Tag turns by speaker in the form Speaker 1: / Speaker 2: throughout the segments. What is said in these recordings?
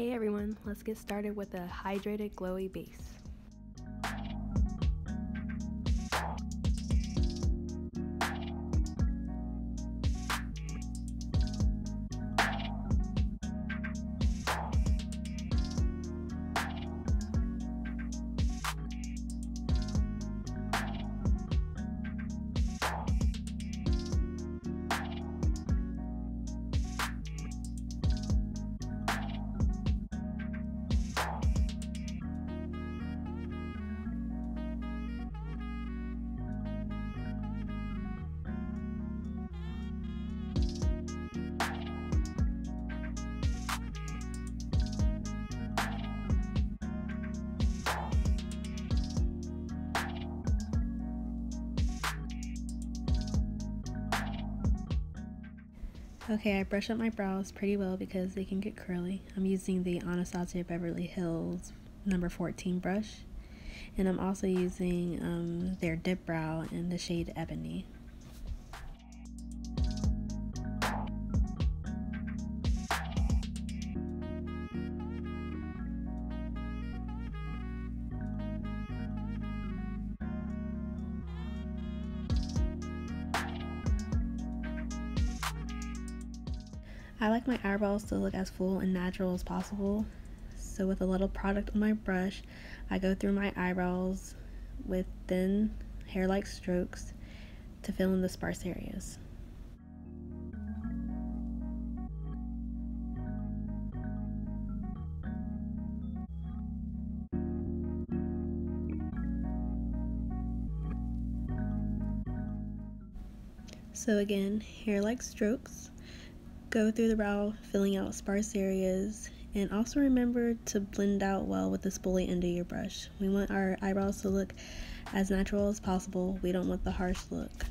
Speaker 1: Hey everyone, let's get started with a hydrated glowy base. Okay, I brush up my brows pretty well because they can get curly. I'm using the Anastasia Beverly Hills number 14 brush, and I'm also using their dip brow in the shade Ebony. I like my eyebrows to look as full and natural as possible, so with a little product on my brush, I go through my eyebrows with thin hair-like strokes to fill in the sparse areas. So again, hair-like strokes. Go through the brow, filling out sparse areas, and also remember to blend out well with the spoolie end of your brush. We want our eyebrows to look as natural as possible. We don't want the harsh look.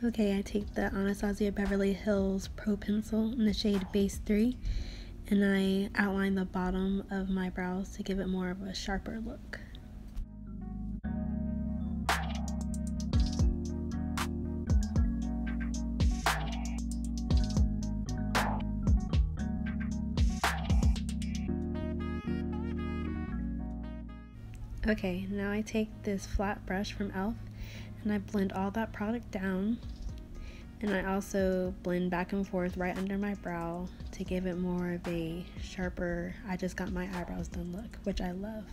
Speaker 1: Okay, I take the Anastasia Beverly Hills Pro Pencil in the shade Base 3, and I outline the bottom of my brows to give it more of a sharper look. Okay, now I take this flat brush from e.l.f. and I blend all that product down, and I also blend back and forth right under my brow to give it more of a sharper, I just got my eyebrows done look, which I love.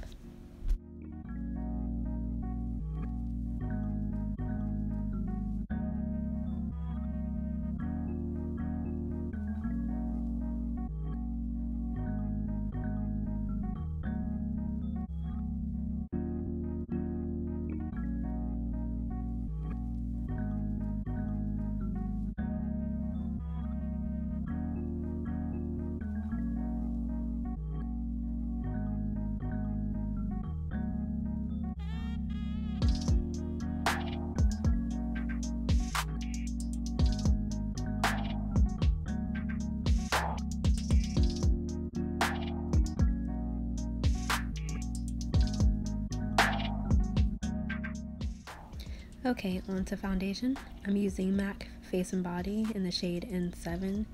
Speaker 1: Okay, on to foundation. I'm using MAC Face and Body in the shade N7.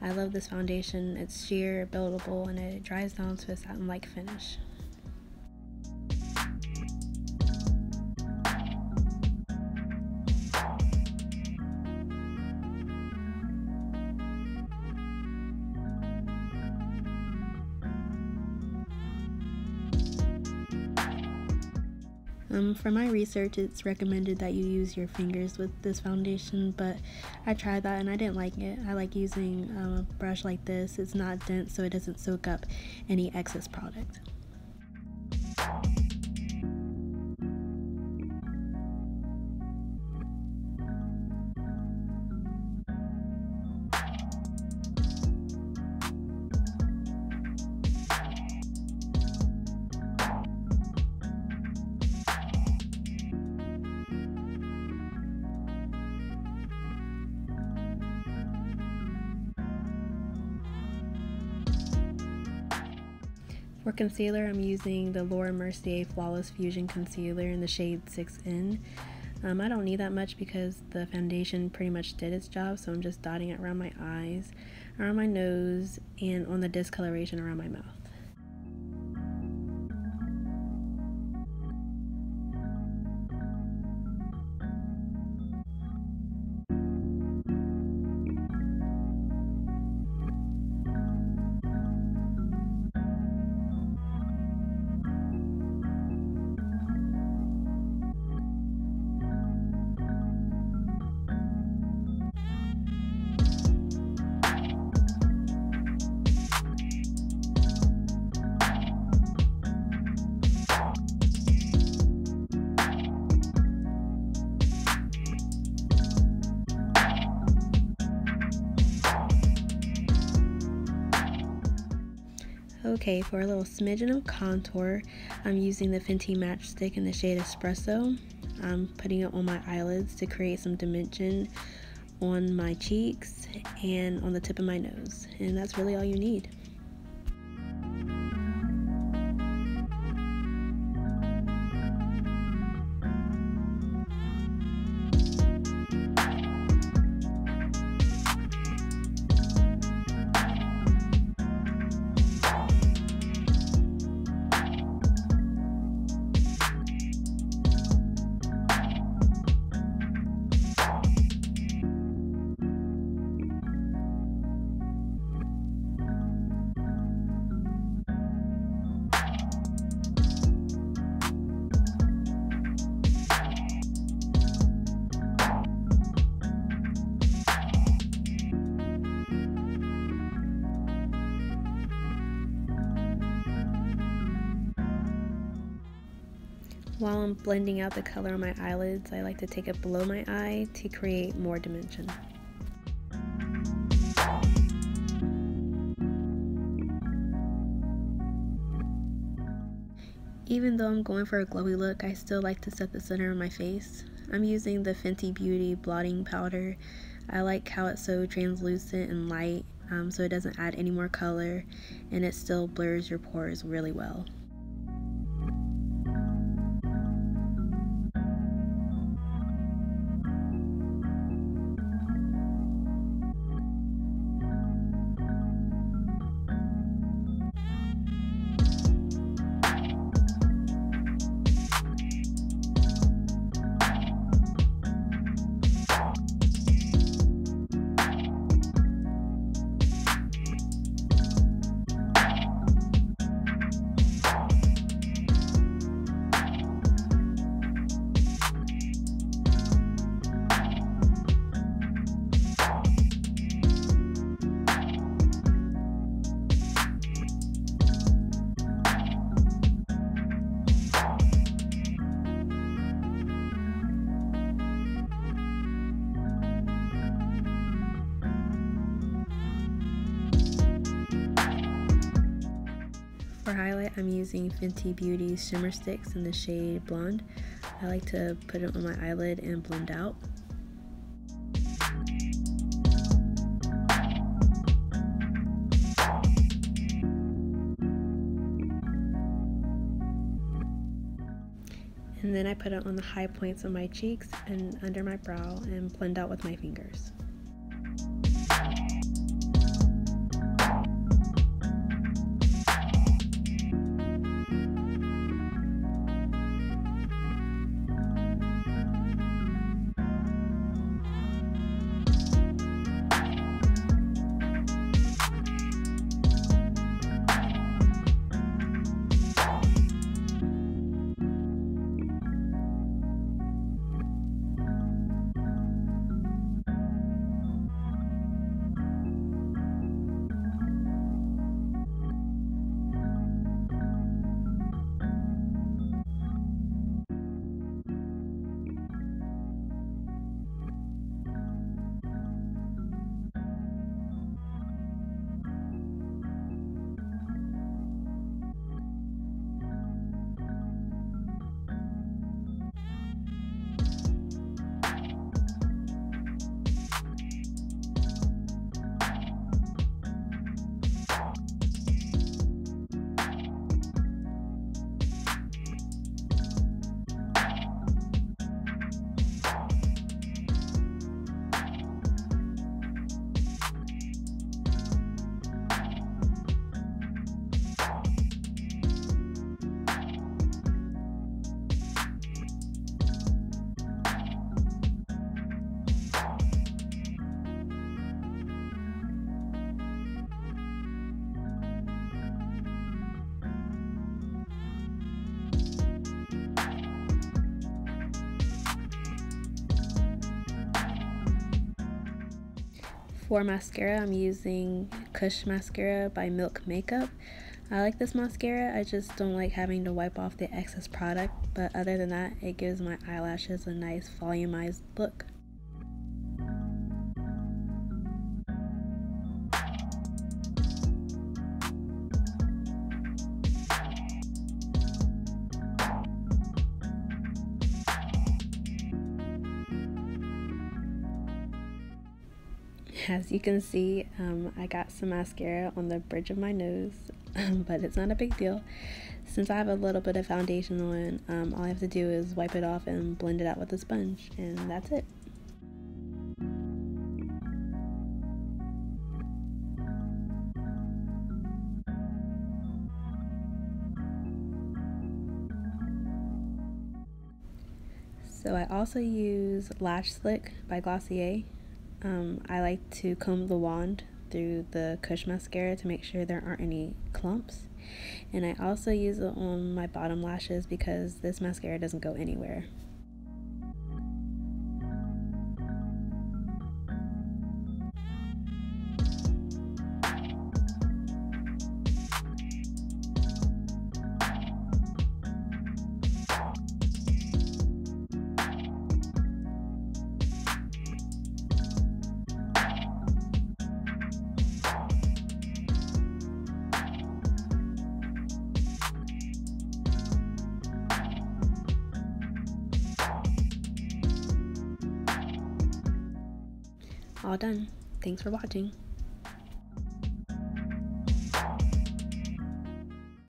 Speaker 1: I love this foundation. It's sheer, buildable, and it dries down to a satin-like finish. For my research, it's recommended that you use your fingers with this foundation, but I tried that and I didn't like it. I like using a brush like this. It's not dense, so it doesn't soak up any excess product. For concealer, I'm using the Laura Mercier Flawless Fusion Concealer in the shade 6N. I don't need that much because the foundation pretty much did its job, so I'm just dotting it around my eyes, around my nose, and on the discoloration around my mouth. Okay, for a little smidgen of contour, I'm using the Fenty Matchstick in the shade Espresso. I'm putting it on my eyelids to create some dimension on my cheeks and on the tip of my nose. And that's really all you need. While I'm blending out the color on my eyelids, I like to take it below my eye to create more dimension. Even though I'm going for a glowy look, I still like to set the center of my face. I'm using the Fenty Beauty blotting powder. I like how it's so translucent and light, so it doesn't add any more color, and it still blurs your pores really well. For highlight, I'm using Fenty Beauty Shimmer Sticks in the shade Blonde. I like to put it on my eyelid and blend out. And then I put it on the high points of my cheeks and under my brow and blend out with my fingers. For mascara, I'm using Kush Mascara by Milk Makeup. I like this mascara, I just don't like having to wipe off the excess product, but other than that, it gives my eyelashes a nice volumized look. As you can see, I got some mascara on the bridge of my nose, but it's not a big deal. Since I have a little bit of foundation on, all I have to do is wipe it off and blend it out with a sponge, and that's it. So I also use Lash Slick by Glossier. I like to comb the wand through the Kush mascara to make sure there aren't any clumps. And I also use it on my bottom lashes because this mascara doesn't go anywhere. All done. Thanks for watching.